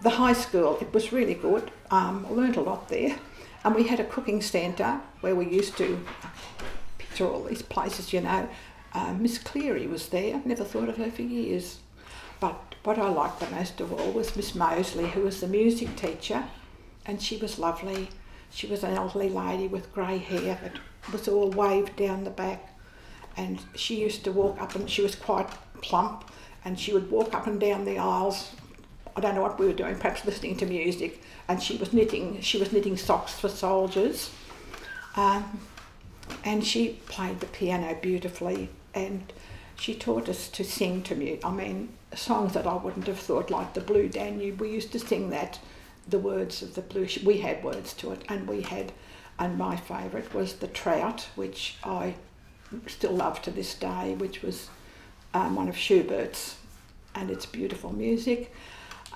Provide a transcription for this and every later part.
the high school, it was really good. I learnt a lot there. And we had a cooking centre where we used to picture all these places, you know. Miss Cleary was there. I've never thought of her for years. But what I liked the most of all was Miss Mosley, who was the music teacher, and she was lovely. She was an elderly lady with grey hair that was all waved down the back, and she used to walk up, and she was quite plump, and she would walk up and down the aisles. I don't know what we were doing, perhaps listening to music, and she was knitting socks for soldiers, and she played the piano beautifully, and she taught us to sing to music. I mean, songs that I wouldn't have thought, like the Blue Danube. We used to sing that, the words of the Blue. We had words to it, and my favourite was The Trout, which I still love to this day, which was one of Schubert's, and it's beautiful music.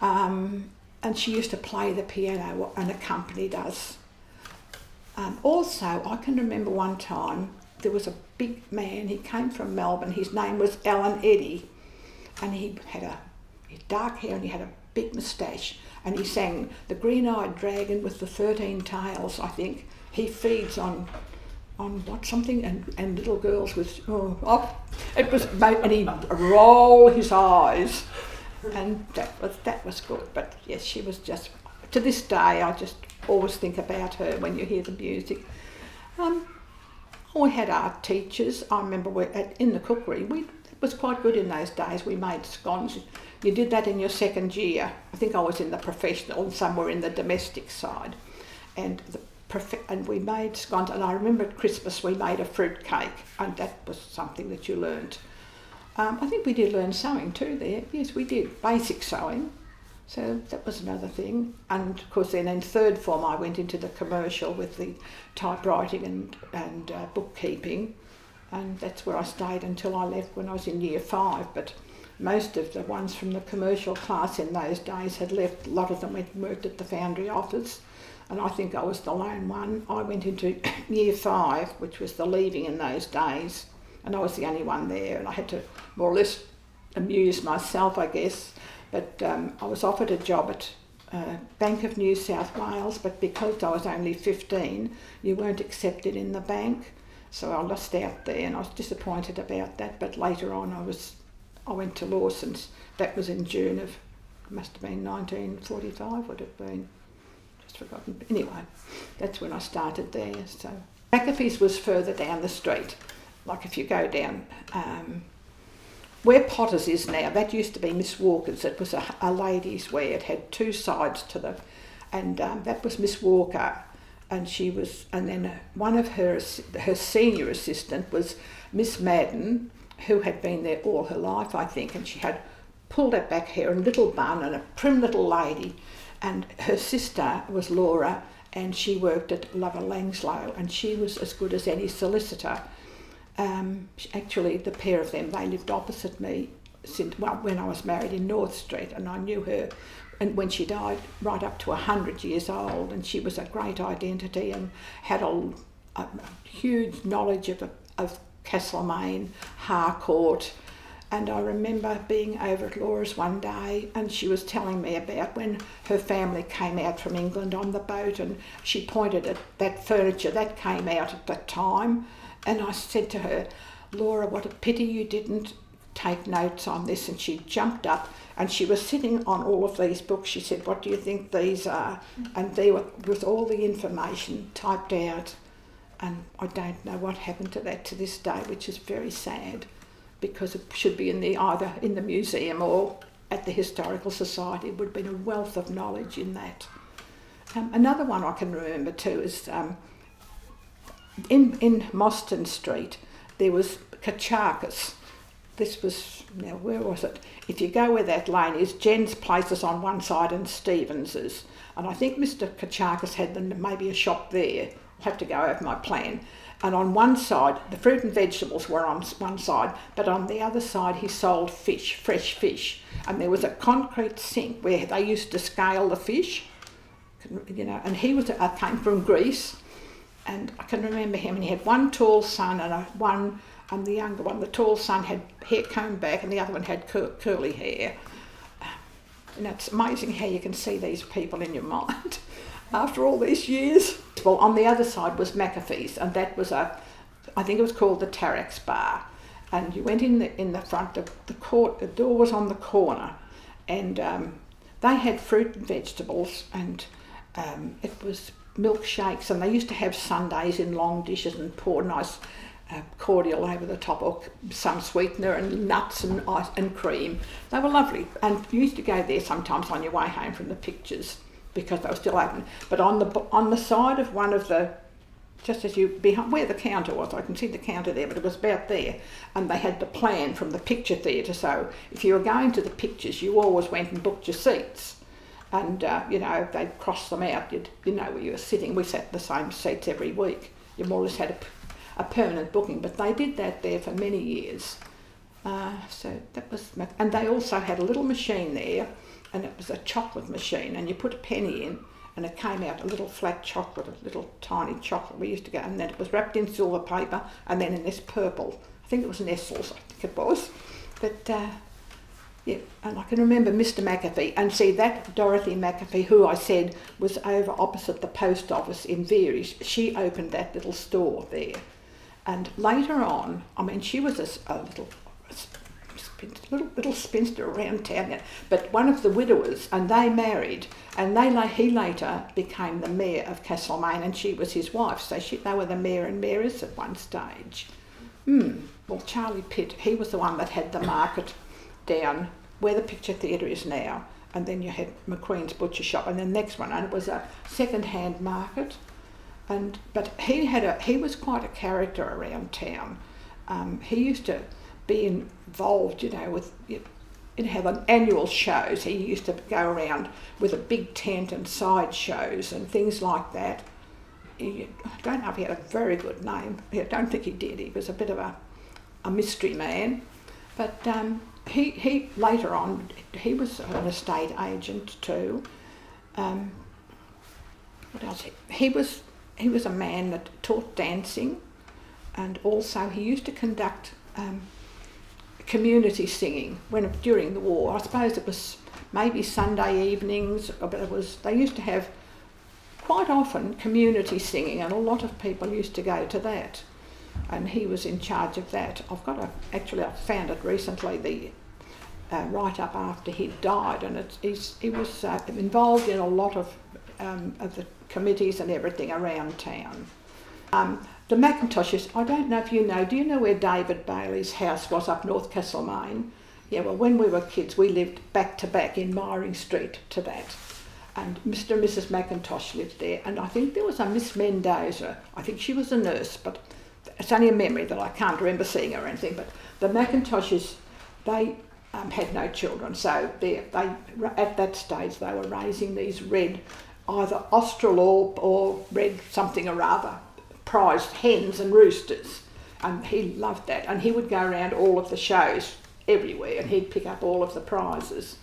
And she used to play the piano and accompanied us. Also, I can remember one time there was a big man, he came from Melbourne, his name was Alan Eddy, and he had dark hair and he had a big moustache, and he sang The Green-Eyed Dragon with the 13 Tails, I think. He feeds on what, something, and little girls with, it was, and he'd roll his eyes. And that was good. But yes, she was just, to this day, I just always think about her when you hear the music. We had art teachers. I remember in the cookery, it was quite good in those days. We made scones. You did that in your second year. I think I was in the professional and somewhere in the domestic side. And we made scones. And I remember at Christmas we made a fruit cake, and that was something that you learnt. I think we did learn sewing too there. Yes, we did, basic sewing. So that was another thing. And of course then in third form I went into the commercial with the typewriting and bookkeeping. And that's where I stayed until I left when I was in year 5. But most of the ones from the commercial class in those days had left. A lot of them went and worked at the foundry office. And I think I was the lone one. I went into year 5, which was the leaving in those days. And I was the only one there, and I had to more or less amuse myself, I guess. But I was offered a job at Bank of New South Wales, but because I was only 15, you weren't accepted in the bank. So I lost out there, and I was disappointed about that. But later on, I went to Lawson's. That was in June of, must have been 1945, would it have been? Just forgotten. Anyway, that's when I started there. So McAfee's was further down the street. Like if you go down, where Potter's is now, that used to be Miss Walker's. It was a ladies' wear. It had 2 sides to and that was Miss Walker, and then one of her senior assistant was Miss Madden, who had been there all her life, I think, and she had pulled her back hair and little bun and a prim little lady, and her sister was Laura, and she worked at Lover Langslow, and she was as good as any solicitor. Actually, the pair of them, they lived opposite me when I was married in North Street, and I knew her, and when she died, right up to 100 years old, and she was a great identity and had a huge knowledge of Castlemaine, Harcourt. And I remember being over at Laura's one day, and she was telling me about when her family came out from England on the boat, and she pointed at that furniture that came out at that time. And I said to her, Laura, what a pity you didn't take notes on this. And she jumped up, and she was sitting on all of these books. She said, what do you think these are? And they were with all the information typed out. And I don't know what happened to that to this day, which is very sad, because it should be either in the museum or at the Historical Society. It would have been a wealth of knowledge in that. Another one I can remember too is in Mostyn Street, there was Kacharkas. This was, now where was it? If you go where that lane is, Jen's place is on one side and Stevens's. And I think Mr. Kacharkas had maybe a shop there. I'll have to go over my plan. And on one side, the fruit and vegetables were on one side, but on the other side he sold fish, fresh fish. And there was a concrete sink where they used to scale the fish, you know, and he came from Greece. And I can remember him, and he had one tall son and the younger one. The tall son had hair combed back, and the other one had curly hair. it's amazing how you can see these people in your mind after all these years. Well, on the other side was McAfee's, and that was I think it was called the Tarax Bar. And you went in the front, the door was on the corner, and they had fruit and vegetables, and it was milkshakes, and they used to have sundaes in long dishes and pour nice cordial over the top, or some sweetener and nuts and ice and cream. They were lovely, and you used to go there sometimes on your way home from the pictures because they were still open. But on the side of one of the, just as you behind where the counter was, I can see the counter there, but it was about there, and they had the plan from the picture theatre. So if you were going to the pictures, you always went and booked your seats, and they'd cross them out. You know where you were sitting. We sat in the same seats every week. You more or less had a permanent booking, but they did that there for many years. So that was, and they also had a little machine there, and it was a chocolate machine, and you put a penny in, and it came out a little flat chocolate, a little tiny chocolate. We used to go, and then it was wrapped in silver paper, and then in this purple. I think it was Nestle's, I think it was. But yeah, and I can remember Mr. McAfee, and see that Dorothy McAfee, who I said was over opposite the post office in Veery's, she opened that little store there. And later on, I mean, she was a little spinster around town, but one of the widowers, and they married, and he later became the mayor of Castlemaine, and she was his wife, so they were the mayor and mayoress at one stage. Well, Charlie Pitt, he was the one that had the market down where the picture theatre is now, and then you had McQueen's butcher shop, and the next one, and it was a second-hand market. But he was quite a character around town. He used to be involved, with have annual shows. He used to go around with a big tent and side shows and things like that. I don't know if he had a very good name. I don't think he did. He was a bit of a mystery man. But he later on, he was an estate agent too. What else? He was a man that taught dancing, and also he used to conduct community singing during the war. I suppose it was maybe Sunday evenings, but they used to have quite often community singing, and a lot of people used to go to that, and he was in charge of that. I found it recently, the write-up after he died, and he was involved in a lot of the committees and everything around town. The Macintoshes, I don't know if you know, do you know where David Bailey's house was up North Castlemaine? Yeah, well, when we were kids, we lived back to back in Myring Street to that. And Mr. and Mrs. Macintosh lived there, and I think there was a Miss Mendoza. I think she was a nurse, but it's only a memory that I can't remember seeing her or anything. But the Macintoshes, they had no children, so they at that stage they were raising these red, either Australorp or red something or other, prized hens and roosters, and he loved that, and he would go around all of the shows everywhere, and he'd pick up all of the prizes.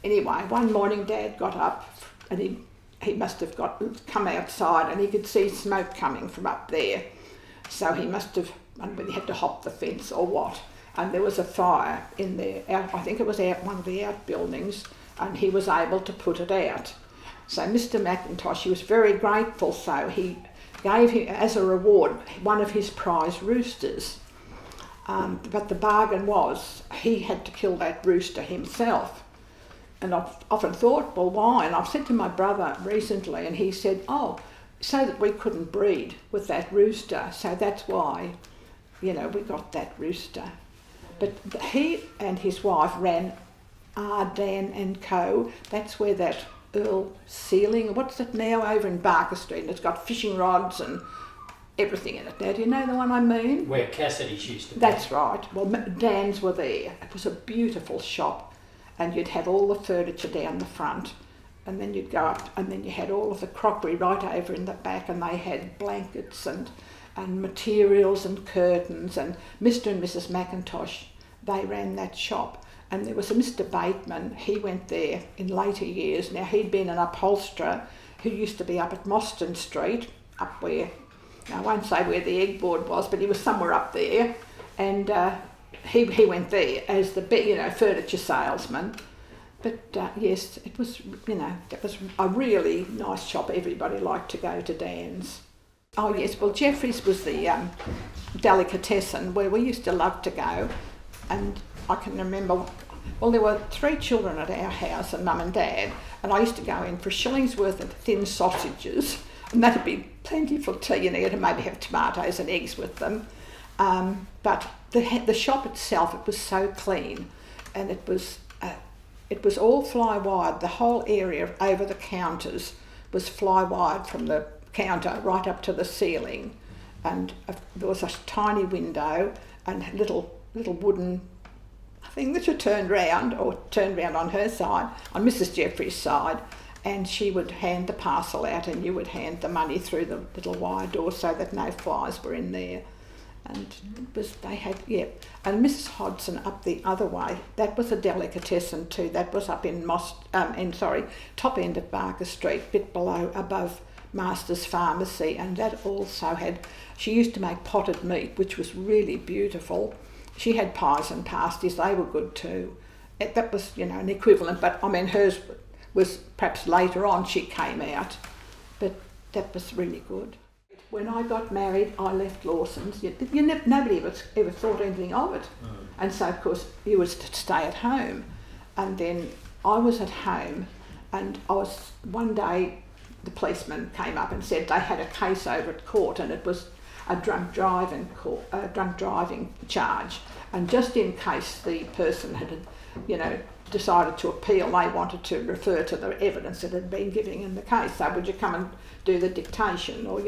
Anyway, one morning Dad got up, and he must have come outside, and he could see smoke coming from up there, so he must have, whether he had to hop the fence or what, and there was a fire in there, I think it was out one of the outbuildings, and he was able to put it out. So Mr. Macintosh, he was very grateful, so he gave him as a reward one of his prize roosters. But the bargain was he had to kill that rooster himself. And I've often thought, well, why? And I've said to my brother recently, and he said, so that we couldn't breed with that rooster, so that's why, we got that rooster. But he and his wife ran Dan and Co. That's where that Earl Sealing, what's it now, over in Barker Street, and it's got fishing rods and everything in it. Now, do you know the one I mean? Where Cassidy's used to be. That's right. Well, Dan's were there. It was a beautiful shop, and you'd have all the furniture down the front, and then you'd go up, and then you had all of the crockery right over in the back, and they had blankets and materials and curtains, and Mr. and Mrs. Macintosh, they ran that shop. And there was a Mr. Bateman, he went there in later years. Now, he'd been an upholsterer who used to be up at Mostyn Street, up where, I won't say where the egg board was, but he was somewhere up there. And he went there as the furniture salesman. But yes, it was, that was a really nice shop. Everybody liked to go to Dan's. Oh yes, well Jeffrey's was the delicatessen where we used to love to go, and I can remember, well there were 3 children at our house and Mum and Dad, and I used to go in for a shilling's worth of thin sausages, and that'd be plenty for tea, and maybe have tomatoes and eggs with them. But the shop itself, it was so clean, and it was all fly-wired. The whole area over the counters was fly-wired from the counter right up to the ceiling, and there was a tiny window and a little wooden thing that you turned round on her side, on Mrs. Jeffrey's side, and she would hand the parcel out and you would hand the money through the little wire door so that no flies were in there. And and Mrs. Hodson up the other way, that was a delicatessen too. That was up in top end of Barker Street, bit above Master's Pharmacy, and that also she used to make potted meat, which was really beautiful. She had pies and pasties, they were good too. That was, an equivalent, but hers was perhaps later on she came out, but that was really good. When I got married, I left Lawson's. Nobody ever thought anything of it. And so, of course, you was to stay at home. And then I was at home, and one day the policeman came up and said they had a case over at court, and it was a drunk driving charge. And just in case the person had, decided to appeal, they wanted to refer to the evidence that had been given in the case. So would you come and do the dictation, or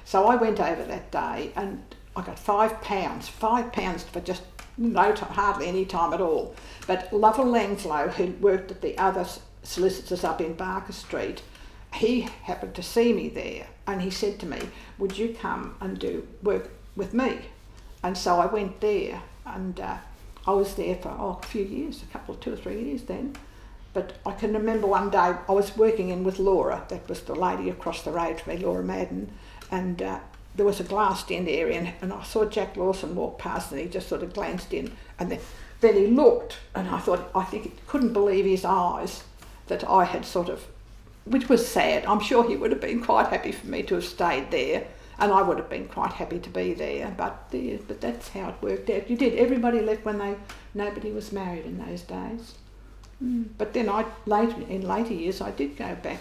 So I went over that day, and I got £5 for just hardly any time at all. But Lovell Langslow, who worked at the other solicitors up in Barker Street, he happened to see me there, and he said to me, would you come and do work with me? And so I went there, and I was there for a few years, 2 or 3 years then. But I can remember one day I was working in with Laura, that was the lady across the road from me, Laura Madden, and there was a glassed in area, and I saw Jack Lawson walk past, and he just sort of glanced in, and then he looked, and I think he couldn't believe his eyes that I had which was sad. I'm sure he would have been quite happy for me to have stayed there, and I would have been quite happy to be there, but that's how it worked out. Everybody left when nobody was married in those days. But then in later years I did go back.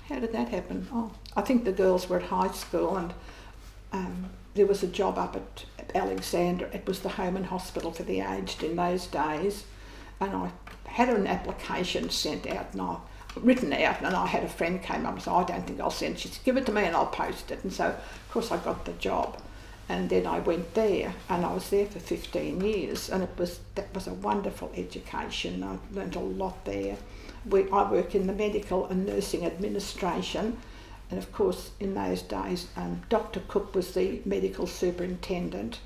How did that happen? I think the girls were at high school, and there was a job up at Alexandra. It was the home and hospital for the aged in those days, and I had an application written out, and I had a friend came up and said, I don't think I'll send it. She said, give it to me and I'll post it. And so of course I got the job, and then I went there, and I was there for 15 years, and that was a wonderful education. I learned a lot there. I work in the medical and nursing administration, and of course in those days Dr. Cook was the medical superintendent,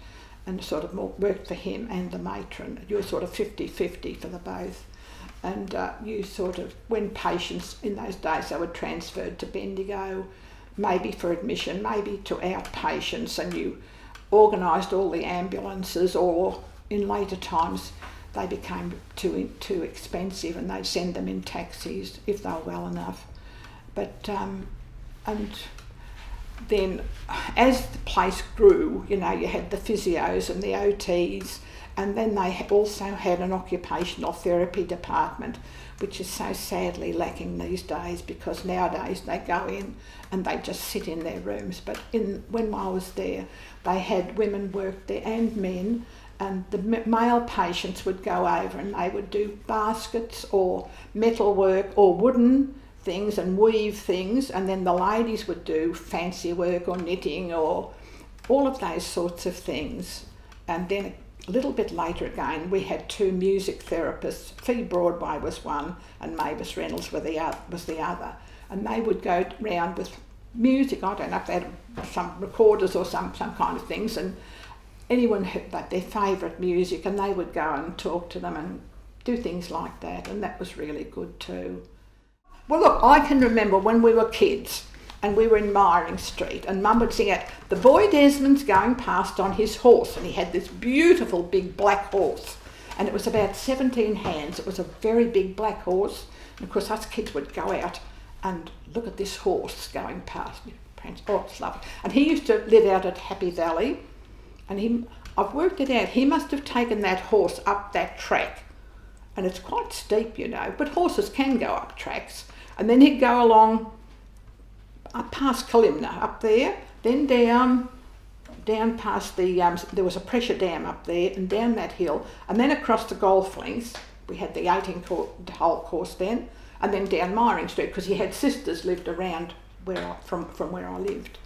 and worked for him and the matron. You were 50-50 for the both. And when patients in those days, they were transferred to Bendigo, maybe for admission, maybe to outpatients, and you organised all the ambulances, or in later times they became too expensive and they'd send them in taxis if they were well enough. But and then as the place grew, you had the physios and the OTs, and then they also had an occupational therapy department, which is so sadly lacking these days, because nowadays they go in and they just sit in their rooms. But when I was there, they had women work there and men, and the male patients would go over and they would do baskets or metal work or wooden things and weave things, and then the ladies would do fancy work or knitting or all of those sorts of things. And then a little bit later again, we had 2 music therapists. Fee Broadway was one, and Mavis Reynolds was the other. And they would go round with music. I don't know if they had some recorders or some kind of things, and anyone had their favourite music, and they would go and talk to them and do things like that, and that was really good too. Well, look, I can remember when we were kids, and we were in Myring Street, and Mum would sing out, "The boy Desmond's going past on his horse," and he had this beautiful big black horse, and it was about 17 hands. It was a very big black horse, and of course us kids would go out and look at this horse going past. Oh, it's lovely. And he used to live out at Happy Valley, and I've worked it out, he must have taken that horse up that track, and it's quite steep, you know, but horses can go up tracks, and then he'd go along up past Kalimna up there, then down past there was a pressure dam up there, and down that hill, and then across the golf links. We had the 18-hole course then, and then down Myring Street, because he had sisters lived around from where I lived.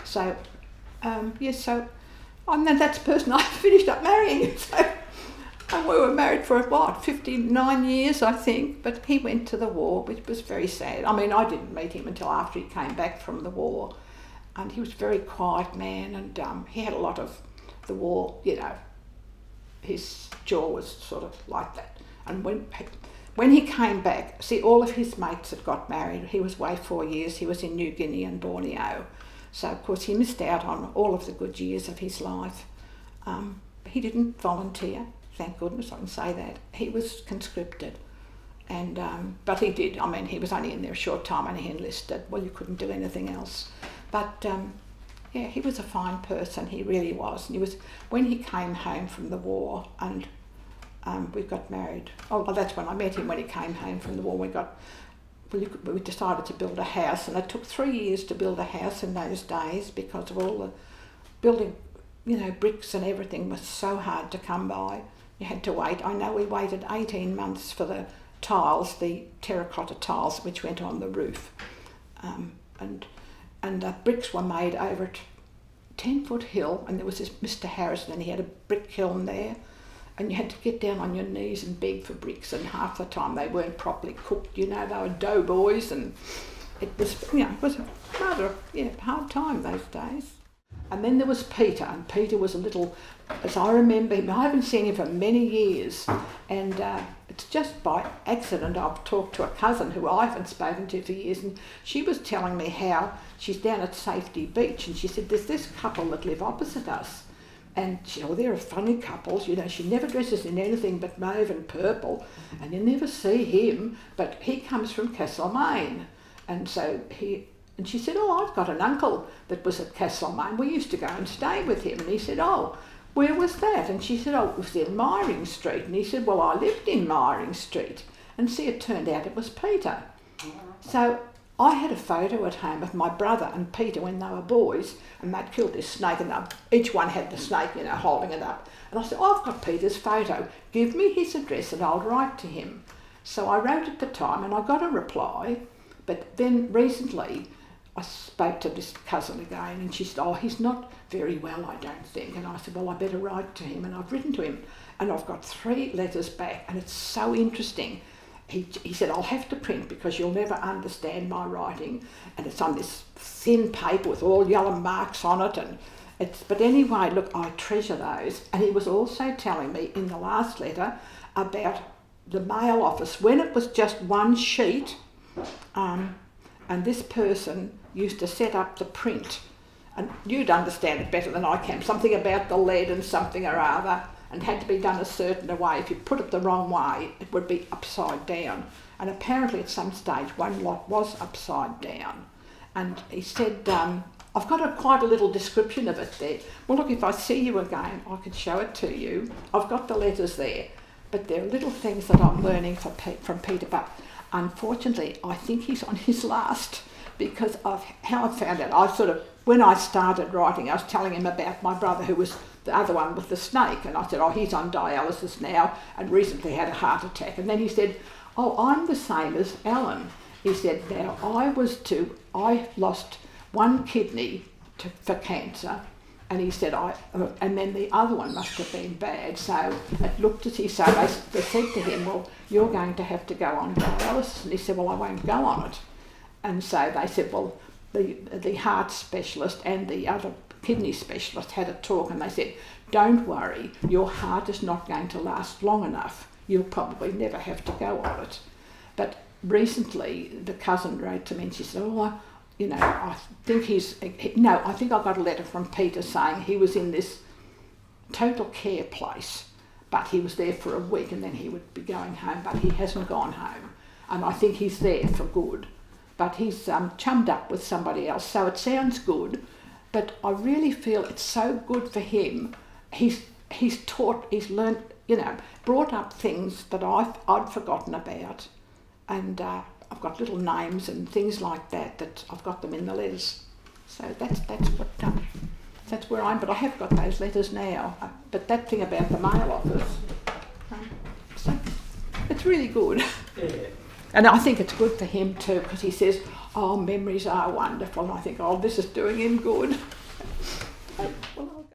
So, so that's the person I finished up marrying. So, and we were married for, 59 years, I think, but he went to the war, which was very sad. I mean, I didn't meet him until after he came back from the war, and he was a very quiet man, and he had a lot of the war, you know, his jaw was sort of like that. And when he came back, see, all of his mates had got married. He was away 4 years. He was in New Guinea and Borneo. So, of course, he missed out on all of the good years of his life. He didn't volunteer, thank goodness, I can say that. He was conscripted. And but he did. I mean, he was only in there a short time and he enlisted. Well, you couldn't do anything else. But, he was a fine person. He really was. And when he came home from the war and we got married. Oh, well, that's when I met him, when he came home from the war. We decided to build a house, and it took 3 years to build a house in those days because of all the building, you know, bricks and everything was so hard to come by. You had to wait. I know we waited 18 months for the tiles, the terracotta tiles which went on the roof. And the bricks were made over a 10-foot hill, and there was this Mr. Harrison, and he had a brick kiln there. And you had to get down on your knees and beg for bricks, and half the time they weren't properly cooked, you know, they were doughboys, and it was, you know, it was a rather hard time those days. And then there was Peter, and Peter was a little, as I remember him, I haven't seen him for many years, and it's just by accident I've talked to a cousin who I haven't spoken to for years, and she was telling me how she's down at Safety Beach, and she said there's this couple that live opposite us. And they're funny couples, you know, she never dresses in anything but mauve and purple, and you never see him, but he comes from Castlemaine. And so she said, I've got an uncle that was at Castlemaine. We used to go and stay with him. And he said, where was that? And she said, it was in Myring Street. And he said, well, I lived in Myring Street. And see, it turned out it was Peter. So I had a photo at home of my brother and Peter when they were boys, and they'd killed this snake, and each one had the snake, you know, holding it up. And I said, I've got Peter's photo. Give me his address and I'll write to him. So I wrote at the time, and I got a reply. But then recently I spoke to this cousin again, and she said, he's not very well, I don't think. And I said, well, I better write to him. And I've written to him, and I've got 3 letters back, and it's so interesting. He said, I'll have to print because you'll never understand my writing, and it's on this thin paper with all yellow marks on it, but anyway, look, I treasure those. And he was also telling me in the last letter about the mail office when it was just one sheet, and this person used to set up the print, and you'd understand it better than I can, something about the lead and something or other, and had to be done a certain way. If you put it the wrong way, it would be upside down. And apparently at some stage, one lot was upside down. And he said, I've got quite a little description of it there. Well, look, if I see you again, I can show it to you. I've got the letters there. But there are little things that I'm learning from Peter. But unfortunately, I think he's on his last, because of how I found out. When I started writing, I was telling him about my brother, who was the other one with the snake, and I said, he's on dialysis now and recently had a heart attack. And then he said, I'm the same as Alan. He said, now I lost one kidney for cancer, and he said, and then the other one must have been bad. So it looked as he so they said to him, well, you're going to have to go on dialysis. And he said, well, I won't go on it. And so they said, well, the heart specialist and the other kidney specialist had a talk, and they said, don't worry, your heart is not going to last long enough. You'll probably never have to go on it. But recently the cousin wrote to me and she said, I think I got a letter from Peter saying he was in this total care place, but he was there for a week and then he would be going home, but he hasn't gone home. And I think he's there for good. But he's chummed up with somebody else, so it sounds good. But I really feel it's so good for him. He's learnt, brought up things that I'd forgotten about. And I've got little names and things like that I've got them in the letters. So that's where I am. But I have got those letters now. But that thing about the mail office, so it's really good. Yeah. And I think it's good for him too, because he says, oh, memories are wonderful. And I think, oh, this is doing him good.